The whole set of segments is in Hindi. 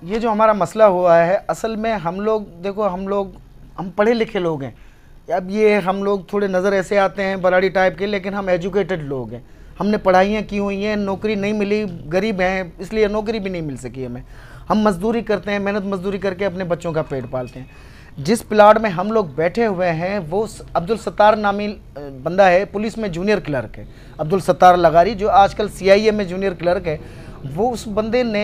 ये जो हमारा मसला हुआ है, असल में हम लोग देखो, हम पढ़े लिखे लोग हैं। अब ये हम लोग थोड़े नज़र ऐसे आते हैं बराड़ी टाइप के, लेकिन हम एजुकेटेड लोग हैं। हमने पढ़ाइयाँ की हुई हैं, नौकरी नहीं मिली, गरीब हैं इसलिए नौकरी भी नहीं मिल सकी हमें। हम मजदूरी करते हैं, मेहनत मजदूरी करके अपने बच्चों का पेट पालते हैं। जिस प्लाट में हम लोग बैठे हुए हैं वो अब्दुल सत्तार नामी बंदा है, पुलिस में जूनियर क्लर्क है, अब्दुल सत्तार लगारी, जो आजकल CIA में जूनियर क्लर्क है। वो उस बंदे ने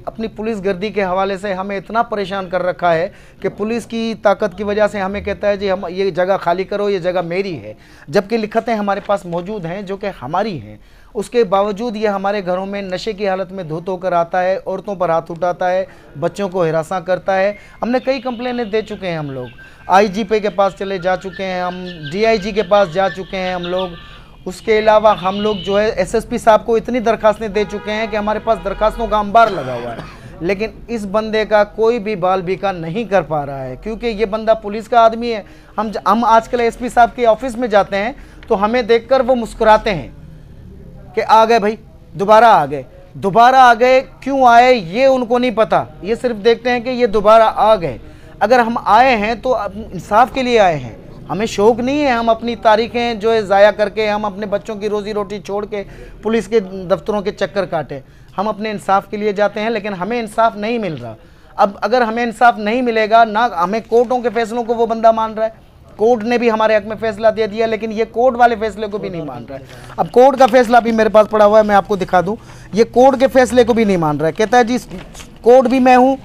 अपनी पुलिस गर्दी के हवाले से हमें इतना परेशान कर रखा है कि पुलिस की ताकत की वजह से हमें कहता है जी हम ये जगह खाली करो, ये जगह मेरी है, जबकि लिखतें हमारे पास मौजूद हैं जो कि हमारी हैं। उसके बावजूद ये हमारे घरों में नशे की हालत में धोत होकर आता है, औरतों पर हाथ उठाता है, बच्चों को हिरासा करता है। हमने कई कंप्लेनें दे चुके हैं, हम लोग IGP के पास चले जा चुके हैं, हम DIG के पास जा चुके हैं हम लोग। उसके अलावा हम लोग जो है SSP साहब को इतनी दरखास्तें दे चुके हैं कि हमारे पास दरखास्तों का अंबार लगा हुआ है, लेकिन इस बंदे का कोई भी बाल बीका नहीं कर पा रहा है, क्योंकि ये बंदा पुलिस का आदमी है। हम आजकल SP साहब के ऑफिस में जाते हैं तो हमें देखकर वो मुस्कुराते हैं कि आ गए भाई, दोबारा आ गए। क्यों आए ये उनको नहीं पता, ये सिर्फ देखते हैं कि ये दोबारा आ गए। अगर हम आए हैं तो इंसाफ के लिए आए हैं, हमें शौक़ नहीं है हम अपनी तारीखें जो है ज़ाया करके हम अपने बच्चों की रोज़ी रोटी छोड़ के पुलिस के दफ्तरों के चक्कर काटे। हम अपने इंसाफ के लिए जाते हैं, लेकिन हमें इंसाफ नहीं मिल रहा। अब अगर हमें इंसाफ नहीं मिलेगा ना, हमें कोर्टों के फैसलों को वो बंदा मान रहा है, कोर्ट ने भी हमारे हक में फैसला दे दिया, लेकिन ये कोर्ट वाले फैसले को भी नहीं मान रहा है। अब कोर्ट का फैसला भी मेरे पास पड़ा हुआ है, मैं आपको दिखा दूं। ये कोर्ट के फैसले को भी नहीं मान रहा है, कहता है जी कोर्ट भी मैं हूँ,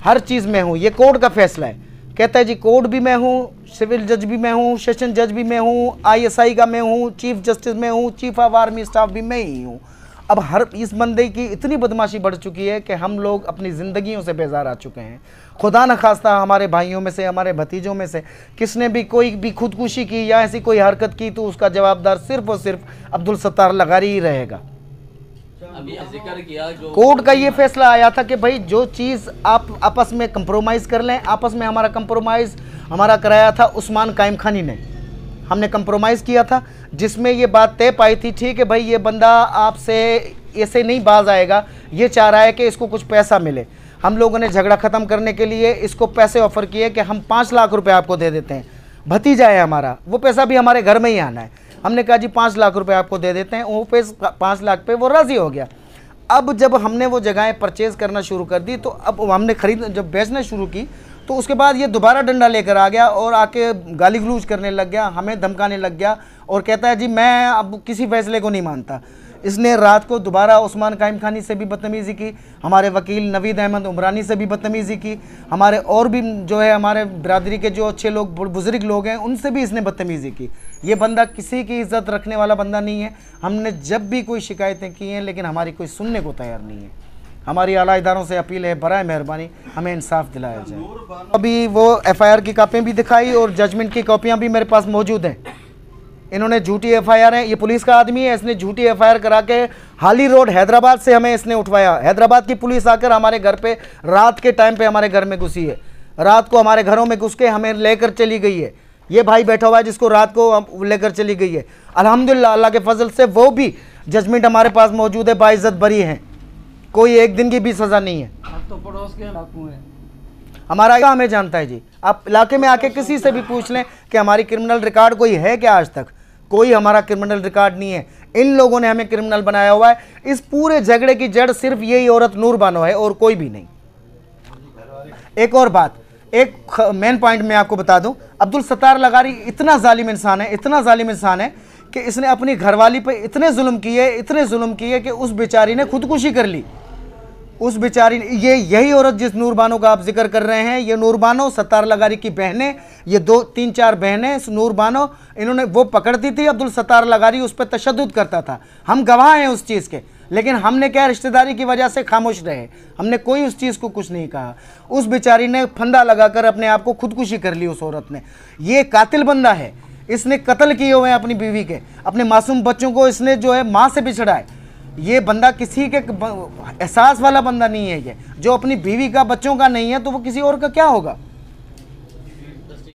हर चीज़ में हूँ, ये कोर्ट का फैसला है। कहता है जी कोर्ट भी मैं हूँ, सिविल जज भी मैं हूँ, सेशन जज भी मैं हूँ, ISI का मैं हूँ, चीफ जस्टिस मैं हूँ, चीफ ऑफ आर्मी स्टाफ भी मैं ही हूँ। अब इस बंदे की इतनी बदमाशी बढ़ चुकी है कि हम लोग अपनी ज़िंदगियों से बेजार आ चुके हैं। खुदा न खास्ता हमारे भाइयों में से, हमारे भतीजों में से किसने भी कोई भी खुदकुशी की या ऐसी कोई हरकत की तो उसका जवाबदार सिर्फ और सिर्फ अब्दुल सत्तार लगारी ही रहेगा। अभी जिक्र किया जो कोर्ट का ये फैसला आया था कि भाई जो चीज़ आप आपस में कंप्रोमाइज़ कर लें, आपस में हमारा कंप्रोमाइज़ हमारा कराया था उस्मान कायम खानी ने, हमने कंप्रोमाइज़ किया था, जिसमें ये बात तय पाई थी, ठीक है भाई ये बंदा आपसे ऐसे नहीं बाज आएगा, ये चाह रहा है कि इसको कुछ पैसा मिले। हम लोगों ने झगड़ा ख़त्म करने के लिए इसको पैसे ऑफ़र किए कि हम 5 लाख रुपए आपको दे देते हैं, भतीजा है हमारा, वो पैसा भी हमारे घर में ही आना है। हमने कहा जी 5 लाख रुपए आपको दे देते हैं, वो 5 लाख पे वो राज़ी हो गया। अब जब हमने वो जगहें परचेज़ करना शुरू कर दी तो अब हमने जब बेचना शुरू की तो उसके बाद ये दोबारा डंडा लेकर आ गया और आके गाली गलौज करने लग गया, हमें धमकाने लग गया और कहता है जी मैं अब किसी फैसले को नहीं मानता। इसने रात को दोबारा उस्मान कायम खानी से भी बदतमीज़ी की, हमारे वकील नवीद अहमद उमरानी से भी बदतमीज़ी की, हमारे और भी जो है हमारे बिरादरी के जो अच्छे लोग बुजुर्ग लोग हैं उनसे भी इसने बदतमीज़ी की। ये बंदा किसी की इज़्ज़त रखने वाला बंदा नहीं है। हमने जब भी कोई शिकायतें की हैं लेकिन हमारी कोई सुनने को तैयार नहीं है। हमारी आला इदारों से अपील है, बराए मेहरबानी हमें इंसाफ दिलाया जाए। अभी वो FIR की कापियाँ भी दिखाई और जजमेंट की कॉपियाँ भी मेरे पास मौजूद हैं। इन्होंने झूठी FIR है, ये पुलिस का आदमी है, इसने झूठी FIR करा के हाली रोड हैदराबाद से हमें इसने उठवाया। हैदराबाद की पुलिस आकर हमारे घर पे रात के टाइम पे हमारे घर में घुसी है, रात को हमारे घरों में घुस के हमें लेकर चली गई है। ये भाई बैठा हुआ है जिसको रात को लेकर चली गई है। अल्हम्दुलिल्लाह अल्लाह के फजल से वो भी जजमेंट हमारे पास मौजूद है, बाइज्जत बरी हैं, कोई एक दिन की भी सज़ा नहीं है। तो पड़ोस के डाकू हैं, हमारा क्या हमें जानता है जी। आप इलाके में आके किसी से भी पूछ लें कि हमारी क्रिमिनल रिकॉर्ड कोई है क्या, आज तक कोई हमारा क्रिमिनल रिकॉर्ड नहीं है। इन लोगों ने हमें क्रिमिनल बनाया हुआ है। इस पूरे झगड़े की जड़ सिर्फ यही औरत नूर बानो है और कोई भी नहीं। एक और बात, एक मेन पॉइंट मैं आपको बता दूं, अब्दुल सत्तार लगारी इतना जालिम इंसान है, इतना जालिम इंसान है कि इसने अपनी घरवाली पे इतने जुल्म किए कि उस बेचारी ने खुदकुशी कर ली। उस बेचारी ने, यही औरत जिस नूर बानो का आप जिक्र कर रहे हैं, ये नूर बानो सत्तार लगारी की बहनें, ये 2-3-4 बहनें नूर बानो, इन्होंने वो पकड़ती थी अब्दुल सत्तार लगारी उस पर तशद्दुद करता था। हम गवाह हैं उस चीज़ के, लेकिन हमने क्या रिश्तेदारी की वजह से खामोश रहे, हमने कोई उस चीज़ को कुछ नहीं कहा। उस बेचारी ने फंदा लगाकर अपने आप को खुदकुशी कर ली उस औरत ने। ये कातिल बंदा है, इसने कत्ल किए हुए हैं अपनी बीवी के, अपने मासूम बच्चों को इसने जो है माँ से बिछड़ा है। ये बंदा किसी के एहसास वाला बंदा नहीं है। ये जो अपनी बीवी का बच्चों का नहीं है तो वो किसी और का क्या होगा।